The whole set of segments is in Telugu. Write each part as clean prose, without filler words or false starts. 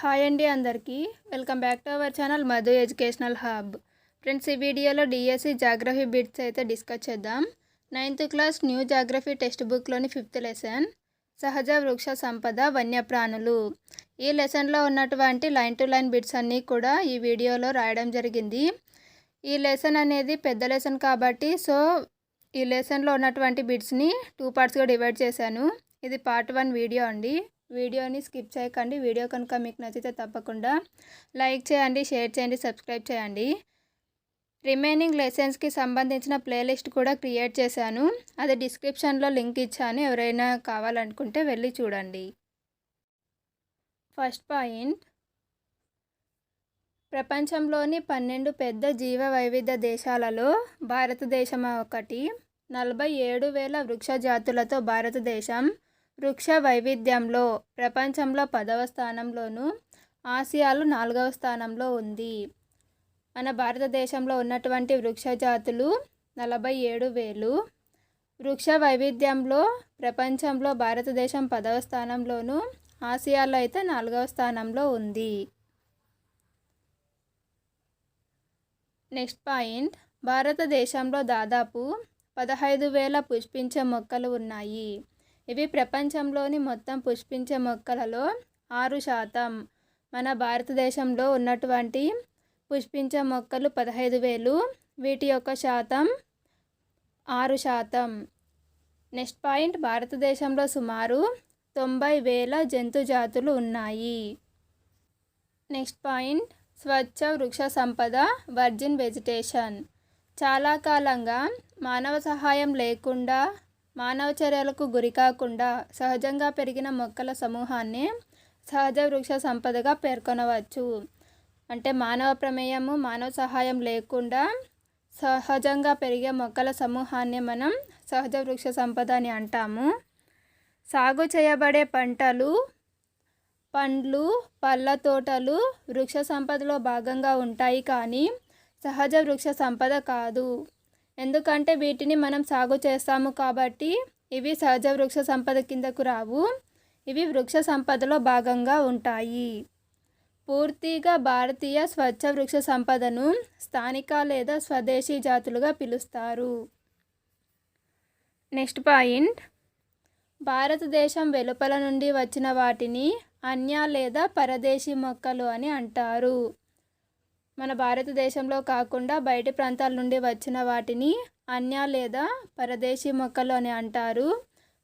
హాయ్ అండి అందరికీ welcome back to our channel Madhu educational hub. Friends, ఈ వీడియోలో డిఎస్సి జాగ్రఫీ బిట్స్ అయితే డిస్కస్ చేద్దాం. 9th class new geography text బుక్లోని 5th లెసన్ సహజ వృక్ష సంపద వన్యప్రాణులు. ఈ లెసన్లో ఉన్నటువంటి లైన్ టు లైన్ బిట్స్ అన్నీ కూడా ఈ వీడియోలో రాయడం జరిగింది. ఈ లెసన్ అనేది పెద్ద లెసన్ కాబట్టి ఈ లెసన్లో ఉన్నటువంటి బిట్స్ని 2 పార్ట్స్గా డివైడ్ చేశాను. ఇది పార్ట్ 1 వీడియో అండి. వీడియోని స్కిప్ చేయకండి. వీడియో కనుక మీకు నచ్చితే తప్పకుండా లైక్ చేయండి, షేర్ చేయండి, సబ్స్క్రైబ్ చేయండి. రిమైనింగ్ లెసన్స్కి సంబంధించిన ప్లేలిస్ట్ కూడా క్రియేట్ చేశాను. అది డిస్క్రిప్షన్లో లింక్ ఇచ్చాను. ఎవరైనా కావాలనుకుంటే వెళ్ళి చూడండి. ఫస్ట్ పాయింట్, ప్రపంచంలోని 12 పెద్ద జీవ వైవిధ్య దేశాలలో భారతదేశం ఒకటి. 47,000 వృక్ష జాతులతో భారతదేశం వృక్ష వైవిధ్యంలో ప్రపంచంలో 10వ స్థానంలోను, ఆసియాలో 4వ స్థానంలో ఉంది. మన భారతదేశంలో ఉన్నటువంటి వృక్ష జాతులు 47,000. వృక్ష వైవిధ్యంలో ప్రపంచంలో భారతదేశం 10వ స్థానంలోను, ఆసియాలో అయితే 4వ స్థానంలో ఉంది. నెక్స్ట్ పాయింట్, భారతదేశంలో దాదాపు 15,000 పుష్పించే మొక్కలు ఉన్నాయి. ఇవి ప్రపంచంలోని మొత్తం పుష్పించే మొక్కలలో 6%. మన భారతదేశంలో ఉన్నటువంటి పుష్పించే మొక్కలు 15,000. వీటి యొక్క శాతం 6%. నెక్స్ట్ పాయింట్, భారతదేశంలో సుమారు 90,000 జంతు జాతులు ఉన్నాయి. నెక్స్ట్ పాయింట్, స్వచ్ఛ వృక్ష సంపద వర్జిన్ వెజిటేషన్. చాలా కాలంగా మానవ సహాయం లేకుండా, మానవ చర్యలకు గురికాకుండా సహజంగా పెరిగిన మొక్కల సమూహాన్ని సహజ వృక్ష సంపదగా పేర్కొనవచ్చు. అంటే మానవ ప్రమేయము, మానవ సహాయం లేకుండా సహజంగా పెరిగే మొక్కల సమూహాన్ని మనం సహజ వృక్ష సంపద అని అంటాము. సాగు చేయబడే పంటలు, పండ్లు, పళ్ళ తోటలు వృక్ష సంపదలో భాగంగా ఉంటాయి, కానీ సహజ వృక్ష సంపద కాదు. ఎందుకంటే వీటిని మనం సాగు చేస్తాము కాబట్టి ఇవి సహజ వృక్ష సంపద కిందకు రావు. ఇవి వృక్ష సంపదలో భాగంగా ఉంటాయి. పూర్తిగా భారతీయ స్వచ్ఛ వృక్ష సంపదను స్థానిక లేదా స్వదేశీ జాతులుగా పిలుస్తారు. నెక్స్ట్ పాయింట్, భారతదేశం వెలుపల నుండి వచ్చిన వాటిని అన్య లేదా పరదేశీ మొక్కలు అని అంటారు. మన భారతదేశంలో కాకుండా బయటి ప్రాంతాల నుండి వచ్చిన వాటిని అన్య లేదా పరదేశీ మొక్కలు అని అంటారు.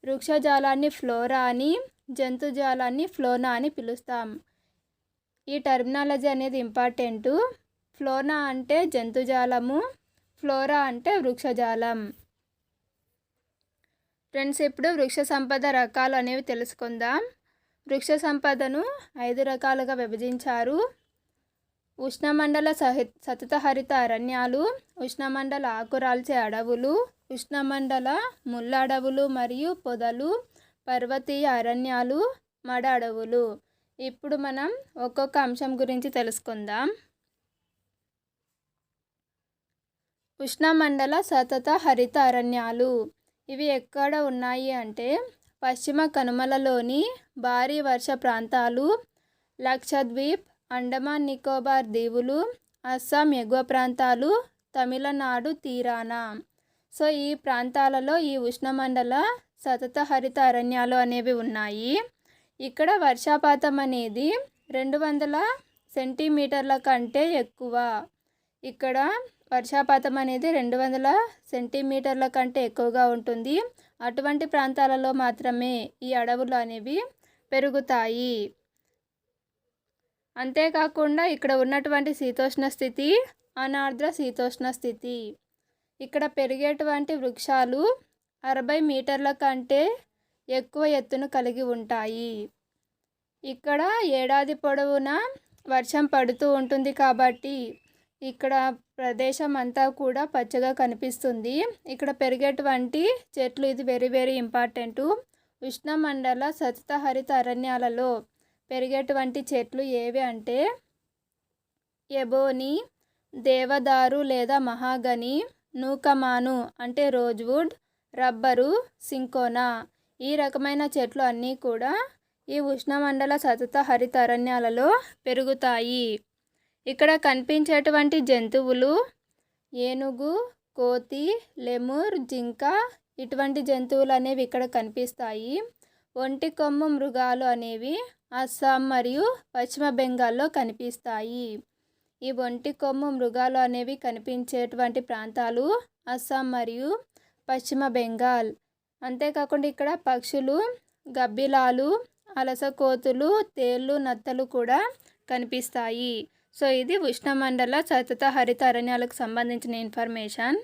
వృక్షజాలాన్ని ఫ్లోరా అని, జంతుజాలాన్ని ఫ్లోనా అని పిలుస్తాం. ఈ టర్మినాలజీ అనేది ఇంపార్టెంటు. ఫ్లోనా అంటే జంతుజాలము, ఫ్లోరా అంటే వృక్షజాలం. ఫ్రెండ్స్, ఇప్పుడు వృక్ష సంపద రకాలు అనేవి తెలుసుకుందాం. వృక్ష సంపదను 5 రకాలుగా విభజించారు. ఉష్ణమండల సతత హరిత అరణ్యాలు, ఉష్ణమండల ఆకురాల్చే అడవులు, ఉష్ణమండల ముళ్ళ అడవులు మరియు పొదలు, పర్వతీయ అరణ్యాలు, మడ అడవులు. ఇప్పుడు మనం ఒక్కొక్క అంశం గురించి తెలుసుకుందాం. ఉష్ణమండల సతత హరిత అరణ్యాలు ఇవి ఎక్కడ ఉన్నాయి అంటే పశ్చిమ కనుమలలోని భారీ వర్ష ప్రాంతాలు, లక్షద్వీప్, అండమాన్ నికోబార్ దీవులు, అస్సాం ఎగువ ప్రాంతాలు, తమిళనాడు తీరాన. ఈ ప్రాంతాలలో ఈ ఉష్ణమండల సతత హరిత అరణ్యాలు అనేవి ఉన్నాయి. ఇక్కడ వర్షపాతం అనేది 200 సెంటీమీటర్ల కంటే ఎక్కువ. ఇక్కడ వర్షపాతం అనేది 200 సెంటీమీటర్ల కంటే ఎక్కువగా ఉంటుంది. అటువంటి ప్రాంతాలలో మాత్రమే ఈ అడవులు అనేవి పెరుగుతాయి. అంతేకాకుండా ఇక్కడ ఉన్నటువంటి శీతోష్ణ స్థితి అనార్ద్ర శీతోష్ణ స్థితి. ఇక్కడ పెరిగేటువంటి వృక్షాలు 60 మీటర్ల కంటే ఎక్కువ ఎత్తును కలిగి ఉంటాయి. ఇక్కడ ఏడాది పొడవునా వర్షం పడుతూ ఉంటుంది కాబట్టి ఇక్కడ ప్రదేశం అంతా కూడా పచ్చగా కనిపిస్తుంది. ఇక్కడ పెరిగేటువంటి చెట్లు, ఇది వెరీ ఇంపార్టెంటు. ఉష్ణమండల సతత హరిత అరణ్యాలలో పెరిగేటువంటి చెట్లు ఏవి అంటే ఎబోని, దేవదారు లేదా మహాగని, నూకమాను అంటే రోజ్వుడ్, రబ్బరు, సింకోనా. ఈ రకమైన చెట్లు అన్నీ కూడా ఈ ఉష్ణమండల సతత హరిత అరణ్యాలలో పెరుగుతాయి. ఇక్కడ కనిపించేటువంటి జంతువులు ఏనుగు, కోతి, లెమూర్, జింక ఇటువంటి జంతువులు అనేవి ఇక్కడ కనిపిస్తాయి. ఒంటి కొమ్ము మృగాలు అనేవి అస్సాం మరియు పశ్చిమ బెంగాల్లో కనిపిస్తాయి. ఈ ఒంటి కొమ్ము మృగాలు అనేవి కనిపించేటువంటి ప్రాంతాలు అస్సాం మరియు పశ్చిమ బెంగాల్. అంతేకాకుండా ఇక్కడ పక్షులు, గబ్బిలాలు, అలసకోతులు, తేళ్ళు, నత్తలు కూడా కనిపిస్తాయి. సో ఇది ఉష్ణమండల సతత హరిత అరణ్యాలకు సంబంధించిన ఇన్ఫర్మేషన్.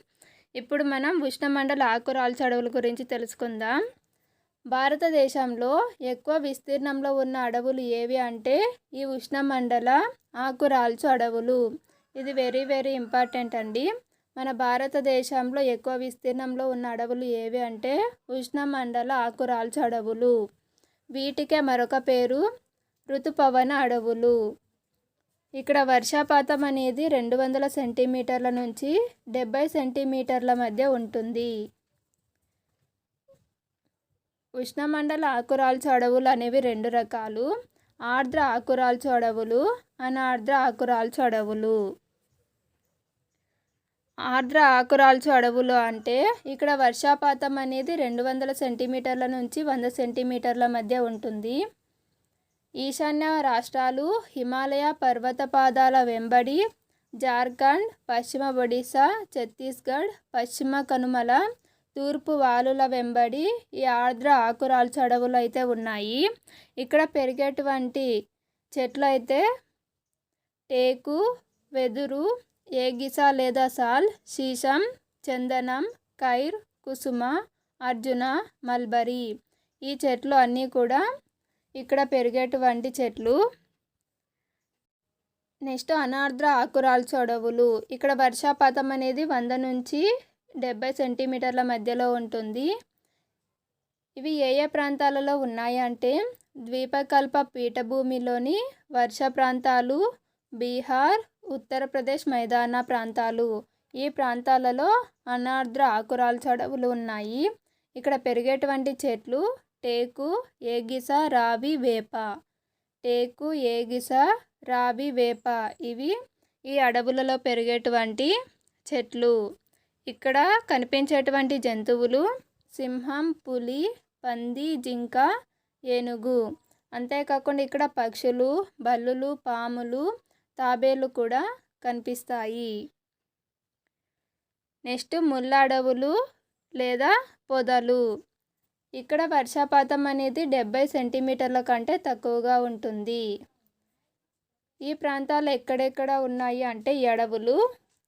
ఇప్పుడు మనం ఉష్ణమండల ఆకురాల్చు అడవుల గురించి తెలుసుకుందాం. భారతదేశంలో ఎక్కువ విస్తీర్ణంలో ఉన్న అడవులు ఏవి అంటే ఈ ఉష్ణమండల ఆకురాల్చు అడవులు. ఇది వెరీ ఇంపార్టెంట్ అండి. మన భారతదేశంలో ఎక్కువ విస్తీర్ణంలో ఉన్న అడవులు ఏవి అంటే ఉష్ణమండల ఆకురాల్చు అడవులు. వీటికే మరొక పేరు ఋతుపవన అడవులు. ఇక్కడ వర్షపాతం అనేది 200 సెంటీమీటర్ల నుంచి 70 సెంటీమీటర్ల మధ్య ఉంటుంది. ఉష్ణమండల ఆకురాల్చు అడవులు అనేవి 2 రకాలు: ఆర్ద్ర ఆకురాల్చు అడవులు, అనార్ద్ర ఆకురాల్చు అడవులు. ఆర్ద్ర ఆకురాల్చు అడవులు అంటే ఇక్కడ వర్షపాతం అనేది 200 సెంటీమీటర్ల నుంచి 100 సెంటీమీటర్ల మధ్య ఉంటుంది. ఈశాన్య రాష్ట్రాలు, హిమాలయ పర్వతపాదాల వెంబడి జార్ఖండ్, పశ్చిమ ఒడిశా, ఛత్తీస్గఢ్, పశ్చిమ కనుమల, తూర్పు వాలుల వెంబడి ఈ ఆర్ద్ర ఆకురాల్చు అడవులు అయితే ఉన్నాయి. ఇక్కడ పెరిగేటువంటి చెట్లు అయితే టేకు, వెదురు, ఏగిస లేదా సాల్, శీశం, చందనం, ఖైర్, కుసుమ, అర్జున, మల్బరీ. ఈ చెట్లు అన్నీ కూడా ఇక్కడ పెరిగేటువంటి చెట్లు. నెక్స్ట్ అనార్ద్ర ఆకురాల్చు అడవులు. ఇక్కడ వర్షపాతం అనేది 100 నుంచి 70 సెంటీమీటర్ల మధ్యలో ఉంటుంది. ఇవి ఏ ప్రాంతాలలో ఉన్నాయి అంటే ద్వీపకల్ప పీఠభూమిలోని వర్ష ప్రాంతాలు, బీహార్, ఉత్తరప్రదేశ్ మైదాన ప్రాంతాలు. ఈ ప్రాంతాలలో అనార్ద్ర ఆకురాల్చు అడవులు ఉన్నాయి. ఇక్కడ పెరిగేటువంటి చెట్లు టేకు, ఏగిస, రావి, వేప. టేకు, ఏగిస, రావి, వేప ఇవి ఈ అడవులలో పెరిగేటువంటి చెట్లు. ఇక్కడ కనిపించేటువంటి జంతువులు సింహం, పులి, పంది, జింక, ఏనుగు. అంతేకాకుండా ఇక్కడ పక్షులు, బల్లులు, పాములు, తాబేలు కూడా కనిపిస్తాయి. నెక్స్ట్ ముళ్ళ అడవులు లేదా పొదలు. ఇక్కడ వర్షపాతం అనేది 70 సెంటీమీటర్ల కంటే తక్కువగా ఉంటుంది. ఈ ప్రాంతాలు ఎక్కడెక్కడ ఉన్నాయి అంటే ఈ అడవులు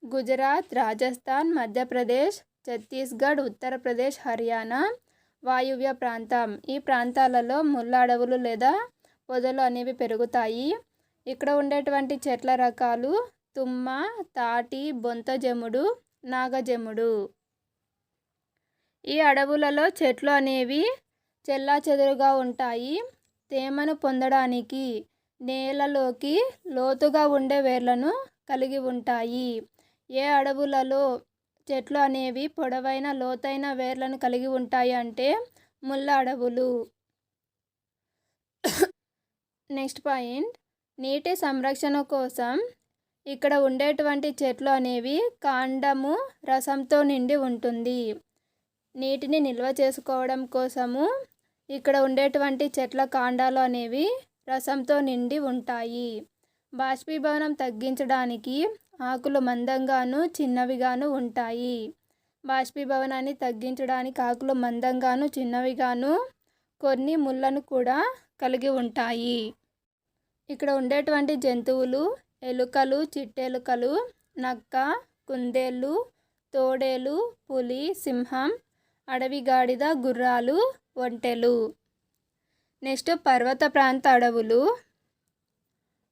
గుజరాత్, రాజస్థాన్, మధ్యప్రదేశ్, ఛత్తీస్గఢ్, ఉత్తరప్రదేశ్, హర్యానా, వాయువ్య ప్రాంతం. ఈ ప్రాంతాలలో ముళ్ళ అడవులు లేదా పొదలు అనేవి పెరుగుతాయి. ఇక్కడ ఉండేటువంటి చెట్ల రకాలు తుమ్మ, తాటి, బొంతజెముడు, నాగజెముడు. ఈ అడవులలో చెట్లు అనేవి చెల్లాచెదురుగా ఉంటాయి. తేమను పొందడానికి నేలలోకి లోతుగా ఉండే వేర్లను కలిగి ఉంటాయి. ఏ అడవులలో చెట్లు అనేవి పొడవైన లోతైన వేర్లను కలిగి ఉంటాయి అంటే ముళ్ళ అడవులు. నెక్స్ట్ పాయింట్, నీటి సంరక్షణ కోసం ఇక్కడ ఉండేటువంటి చెట్లు అనేవి కాండము రసంతో నిండి ఉంటుంది. నీటిని నిల్వ చేసుకోవడం కోసము ఇక్కడ ఉండేటువంటి చెట్ల కాండాలు అనేవి రసంతో నిండి ఉంటాయి. బాష్పీభవనం తగ్గించడానికి ఆకులు మందంగాను చిన్నవిగాను ఉంటాయి. బాష్పీభవనాన్ని తగ్గించడానికి ఆకులు మందంగాను చిన్నవిగాను కొన్ని ముళ్ళను కూడా కలిగి ఉంటాయి. ఇక్కడ ఉండేటువంటి జంతువులు ఎలుకలు, చిట్టెలుకలు, నక్క, కుందేళ్ళు, తోడేలు, పులి, సింహం, అడవి గాడిద, గుర్రాలు, ఒంటెలు. నెక్స్ట్ పర్వత ప్రాంత అడవులు.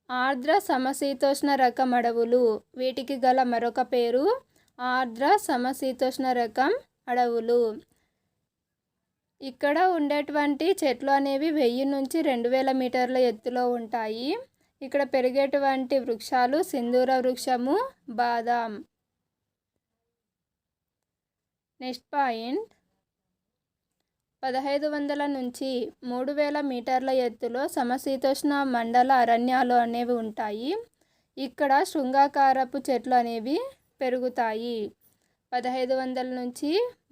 ఆర్ద్ర సమశీతోష్ణ రకం అడవులు. వీటికి గల మరొక పేరు ఆర్ద్ర సమశీతోష్ణ రకం అడవులు. ఇక్కడ ఉండేటువంటి చెట్లు అనేవి 1000 నుంచి 2000 మీటర్ల ఎత్తులో ఉంటాయి. ఇక్కడ పెరిగేటువంటి వృక్షాలు సింధూర వృక్షము, బాదాం. నెక్స్ట్ పాయింట్, 1500 నుంచి 3000 మీటర్ల ఎత్తులో సమశీతోష్ణ మండల అరణ్యాలు అనేవి ఉంటాయి. ఇక్కడ శృంగాకారపు చెట్లు అనేవి పెరుగుతాయి. 1500 నుంచి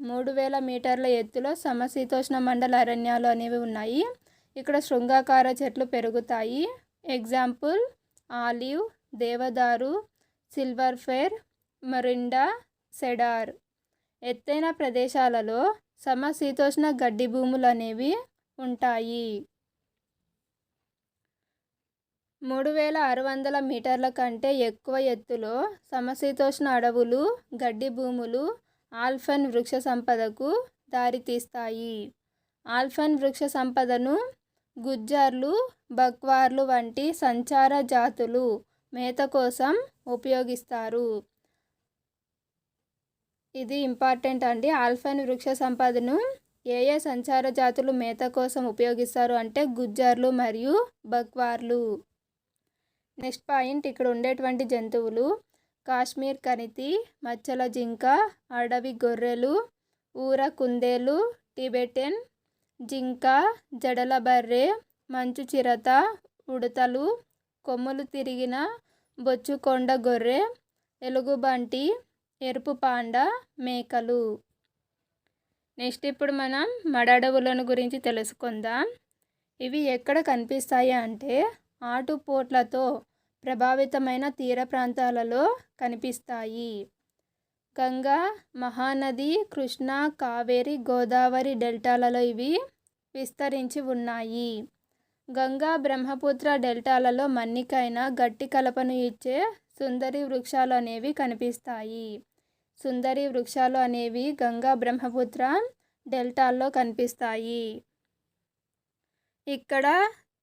3000 మీటర్ల ఎత్తులో సమశీతోష్ణ మండల అరణ్యాలు అనేవి ఉన్నాయి. ఇక్కడ శృంగాకార చెట్లు పెరుగుతాయి. ఎగ్జాంపుల్ ఆలివ్, దేవదారు, సిల్వర్ ఫైర్, మొరిండా, సెడార్. ఎత్తైన ప్రదేశాలలో సమశీతోష్ణ గడ్డి భూములు అనేవి ఉంటాయి. 3600 మీటర్ల కంటే ఎక్కువ ఎత్తులో సమశీతోష్ణ అడవులు, గడ్డి భూములు ఆల్పైన్ వృక్ష సంపదకు దారితీస్తాయి. ఆల్పైన్ వృక్ష సంపదను గుజ్జర్లు, బక్వార్లు వంటి సంచార జాతులు మేత కోసం ఉపయోగిస్తారు. ఇది ఇంపార్టెంట్ అండి. ఆల్పైన్ వృక్ష సంపదను ఏ సంచార జాతులు మేత కోసం ఉపయోగిస్తారు అంటే గుజ్జర్లు మరియు బక్వార్లు. నెక్స్ట్ పాయింట్, ఇక్కడ ఉండేటువంటి జంతువులు కాశ్మీర్ కనితి, మచ్చల జింక, అడవి గొర్రెలు, ఊర కుందేలు, టిబెటన్ జింక, జడల బర్రె, మంచు చిరత, ఉడతలు, కొమ్ములు తిరిగిన బొచ్చుకొండ గొర్రె, ఎలుగుబంటి, ఎరుపు పాండ, మేకలు. నెక్స్ట్ ఇప్పుడు మనం మడడవులను గురించి తెలుసుకుందాం. ఇవి ఎక్కడ కనిపిస్తాయి అంటే ఆటుపోట్లతో ప్రభావితమైన తీర ప్రాంతాలలో కనిపిస్తాయి. గంగా, మహానది, కృష్ణ, కావేరి, గోదావరి డెల్టాలలో ఇవి విస్తరించి ఉన్నాయి. గంగా, బ్రహ్మపుత్ర డెల్టాలలో మన్నికైన గట్టి కలపను ఇచ్చే సుందరి వృక్షాలు అనేవి కనిపిస్తాయి. సుందరి వృక్షాలు అనేవి గంగా, బ్రహ్మపుత్ర డెల్టాల్లో కనిపిస్తాయి. ఇక్కడ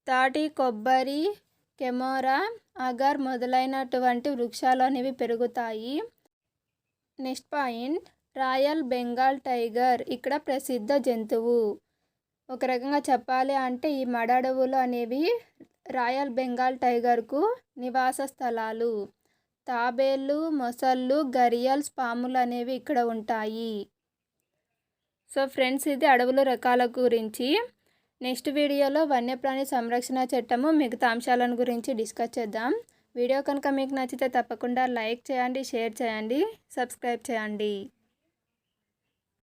తాటి, కొబ్బరి, కెమోరా, అగర్ మొదలైనటువంటి వృక్షాలు అనేవి పెరుగుతాయి. Next point, royal Bengal tiger ఇక్కడ ప్రసిద్ధ జంతువు. ఒక రకంగా చెప్పాలి అంటే ఈ మడడవులు అనేవి రాయల్ బెంగాల్ టైగర్కు నివాస స్థలాలు. తాబేళ్ళు, మొసళ్ళు, గరియల్స్, పాములు అనేవి ఇక్కడ ఉంటాయి. సో ఫ్రెండ్స్, ఇది అడవుల రకాల గురించి. నెక్స్ట్ వీడియోలో వన్యప్రాణి సంరక్షణ చట్టము మిగతా అంశాలను గురించి డిస్కస్ చేద్దాం. వీడియో కనుక మీకు నచ్చితే తప్పకుండా లైక్ చేయండి, షేర్ చేయండి, సబ్స్క్రైబ్ చేయండి.